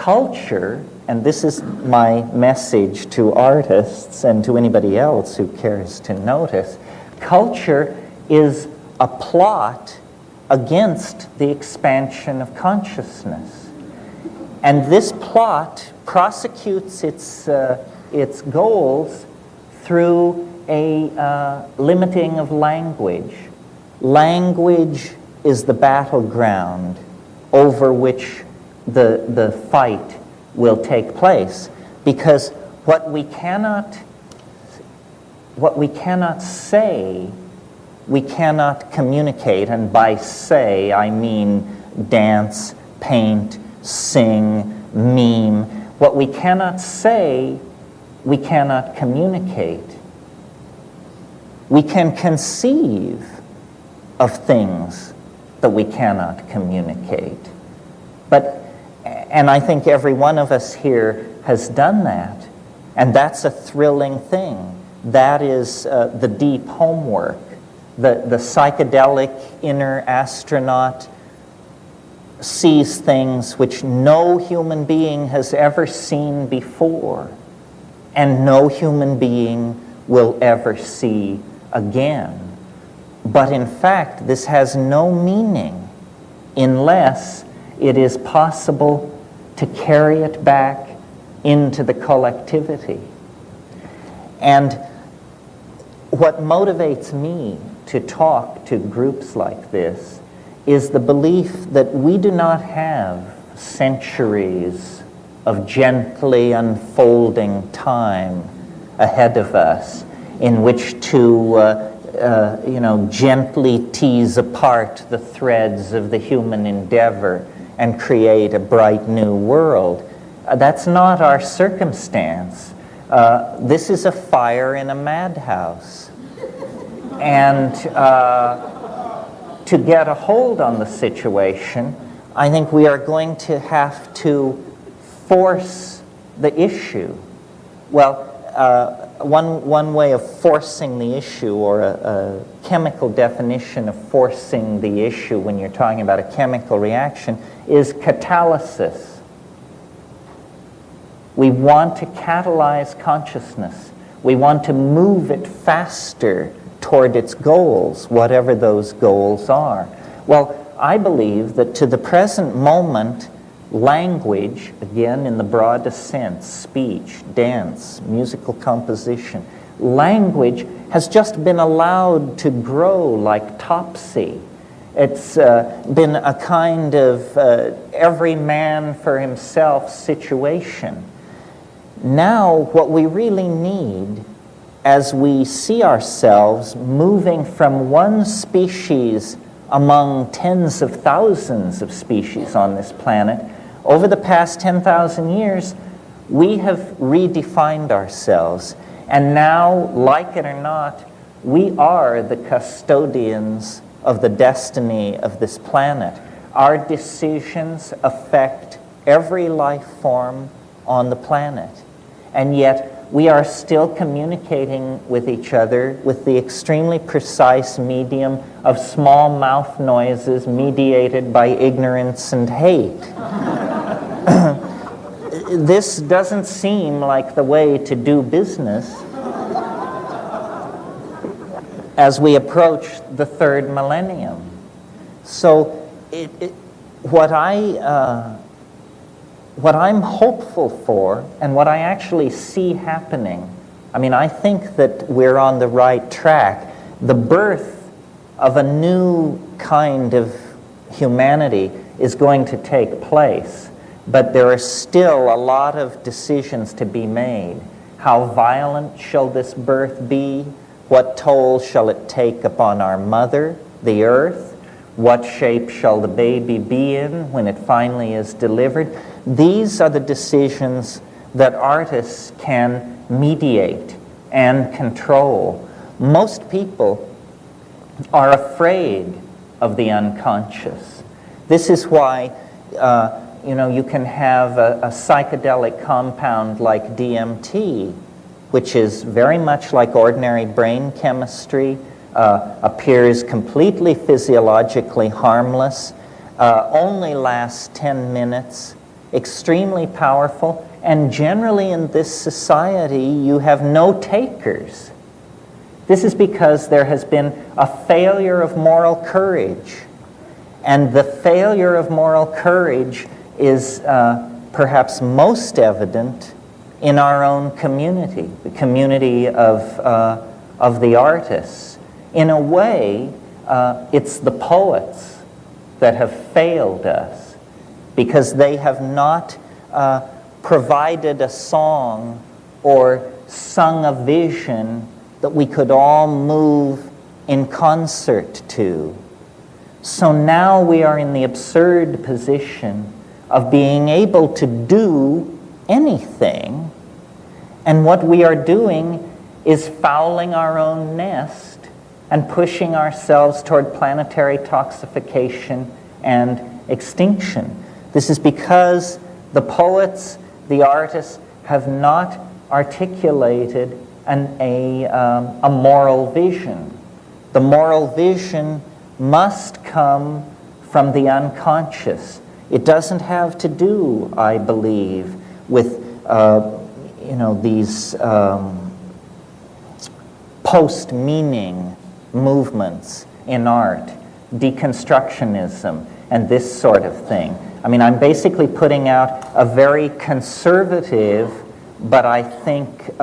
culture, and this is my message to artists and to anybody else who cares to notice, culture is a plot against the expansion of consciousness. And this plot prosecutes its goals through a limiting of language. Language is the battleground over which the fight will take place, because what we cannot say, we cannot communicate, and by say I mean dance, paint, sing, meme. What we cannot say, we cannot communicate. We can conceive of things that we cannot communicate. And I think every one of us here has done that. And that's a thrilling thing. That is the deep homework. The psychedelic inner astronaut sees things which no human being has ever seen before, and no human being will ever see again. But in fact, this has no meaning unless it is possible to carry it back into the collectivity. And what motivates me to talk to groups like this is the belief that we do not have centuries of gently unfolding time ahead of us in which to gently tease apart the threads of the human endeavor and create a bright new world. That's not our circumstance. This is a fire in a madhouse. And to get a hold on the situation, I think we are going to have to force the issue. Well, one way of forcing the issue, or a chemical definition of forcing the issue when you're talking about a chemical reaction, is catalysis. We want to catalyze consciousness. We want to move it faster toward its goals, whatever those goals are. Well, I believe that to the present moment, language, again in the broadest sense, speech, dance, musical composition, language has just been allowed to grow like topsy. It's been a kind of every man for himself situation. Now, what we really need, as we see ourselves moving from one species among tens of thousands of species on this planet, over the past 10,000 years, we have redefined ourselves. And now, like it or not, we are the custodians of the destiny of this planet. Our decisions affect every life form on the planet. And yet, we are still communicating with each other with the extremely precise medium of small mouth noises mediated by ignorance and hate. This doesn't seem like the way to do business as we approach the third millennium. So what I'm hopeful for, and what I actually see happening, I think that we're on the right track. The birth of a new kind of humanity is going to take place, but there are still a lot of decisions to be made. How violent shall this birth be? What toll shall it take upon our mother, the earth? What shape shall the baby be in when it finally is delivered? These are the decisions that artists can mediate and control. Most people are afraid of the unconscious. This is why you can have a psychedelic compound like DMT, which is very much like ordinary brain chemistry, appears completely physiologically harmless, only lasts 10 minutes, extremely powerful, and generally in this society you have no takers. This is because there has been a failure of moral courage. And the failure of moral courage is perhaps most evident in our own community, the community of the artists. In a way, it's the poets that have failed us because they have not provided a song or sung a vision that we could all move in concert to. So now we are in the absurd position of being able to do anything, and what we are doing is fouling our own nest and pushing ourselves toward planetary toxification and extinction. This is because the poets, the artists, have not articulated a moral vision. The moral vision must come from the unconscious. It doesn't have to do, I believe, with these post-meaning movements in art, deconstructionism, and this sort of thing. I mean, I'm basically putting out a very conservative, but I think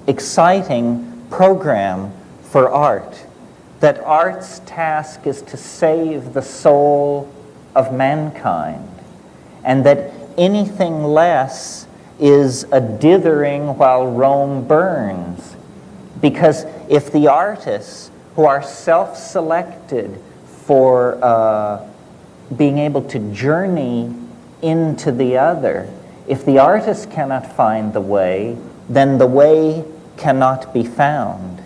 exciting program for art. That art's task is to save the soul of mankind, and that anything less is a dithering while Rome burns. Because if the artists who are self-selected for being able to journey into the other, if the artist cannot find the way, then the way cannot be found.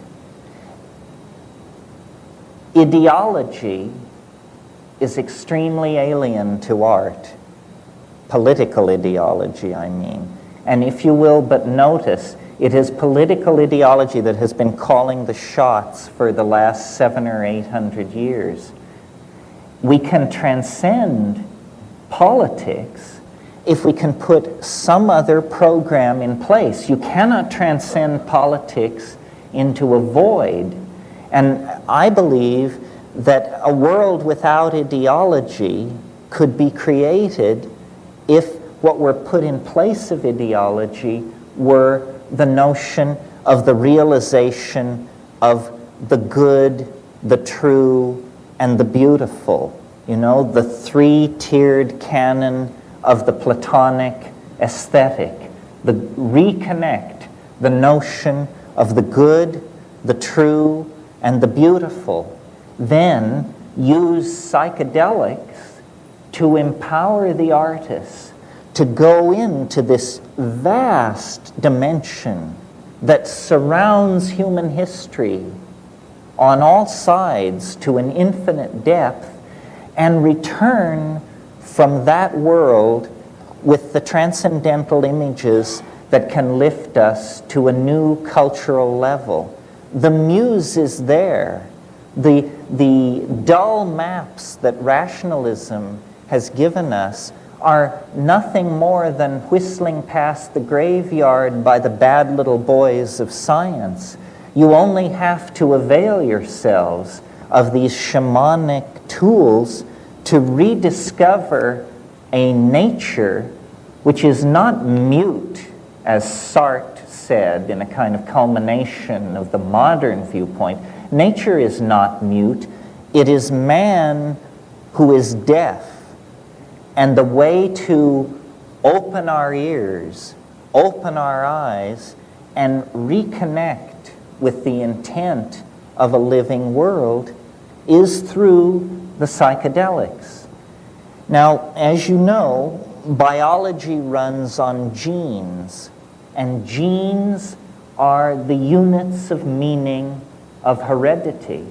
Ideology is extremely alien to art. Political ideology, I mean. And if you will but notice, it is political ideology that has been calling the shots for the last 700 or 800 years. We can transcend politics if we can put some other program in place. You cannot transcend politics into a void. And I believe that a world without ideology could be created if what were put in place of ideology were the notion of the realization of the good, the true, and the beautiful. You know, the three-tiered canon of the Platonic aesthetic. Reconnect the notion of the good, the true, and the beautiful. Then use psychedelics to empower the artists to go into this vast dimension that surrounds human history on all sides to an infinite depth, and return from that world with the transcendental images that can lift us to a new cultural level. The muse is there. The dull maps that rationalism has given us are nothing more than whistling past the graveyard by the bad little boys of science. You only have to avail yourselves of these shamanic tools to rediscover a nature which is not mute, as Sartre said in a kind of culmination of the modern viewpoint. Nature is not mute. It is man who is deaf. And the way to open our ears, open our eyes, and reconnect with the intent of a living world is through the psychedelics. Now, as you know, biology runs on genes, and genes are the units of meaning of heredity.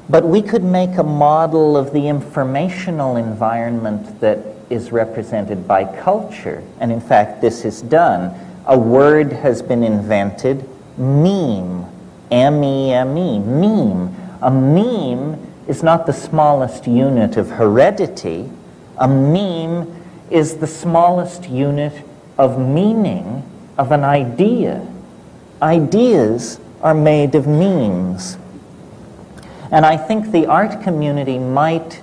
But we could make a model of the informational environment that is represented by culture, and in fact this is done. A word has been invented, meme, M-E-M-E, meme. A meme is not the smallest unit of heredity. A A meme is the smallest unit of meaning of an idea. Ideas are made of memes. And I think the art community might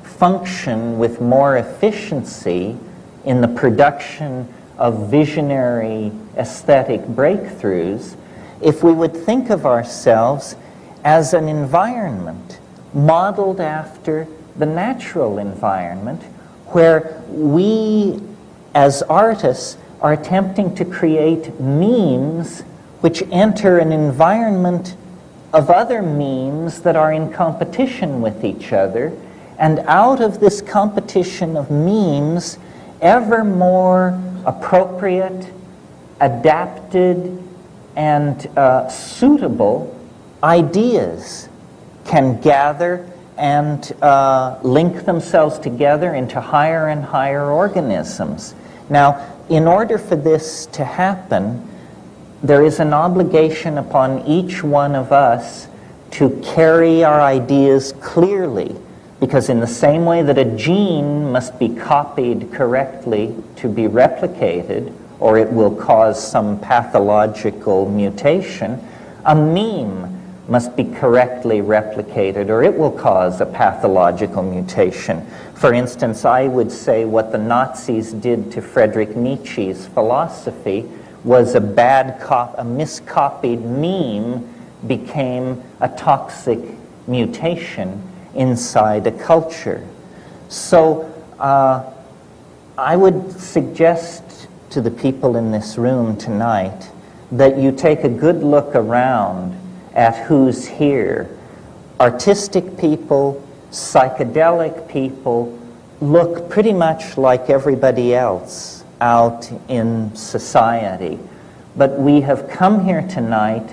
function with more efficiency in the production of visionary aesthetic breakthroughs if we would think of ourselves as an environment modeled after the natural environment, where we as artists are attempting to create memes which enter an environment of other memes that are in competition with each other, and out of this competition of memes, ever more appropriate, adapted, and suitable ideas can gather and link themselves together into higher and higher organisms. Now, in order for this to happen, there is an obligation upon each one of us to carry our ideas clearly, because in the same way that a gene must be copied correctly to be replicated, or it will cause some pathological mutation, a meme must be correctly replicated, or it will cause a pathological mutation. For instance, I would say what the Nazis did to Friedrich Nietzsche's philosophy was a miscopied meme became a toxic mutation inside a culture. So I would suggest to the people in this room tonight that you take a good look around at who's here. Artistic people, psychedelic people look pretty much like everybody else out in society. But we have come here tonight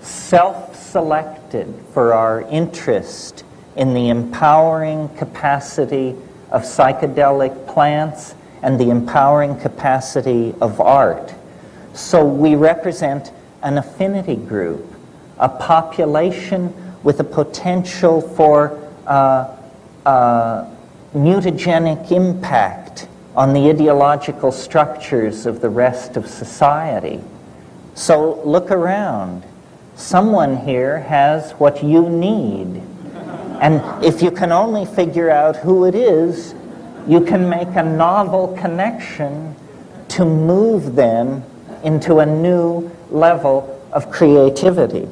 self-selected for our interest in the empowering capacity of psychedelic plants and the empowering capacity of art. So we represent an affinity group, a population with a potential for mutagenic impact on the ideological structures of the rest of society. So look around. Someone here has what you need. And if you can only figure out who it is, you can make a novel connection to move them into a new level of creativity.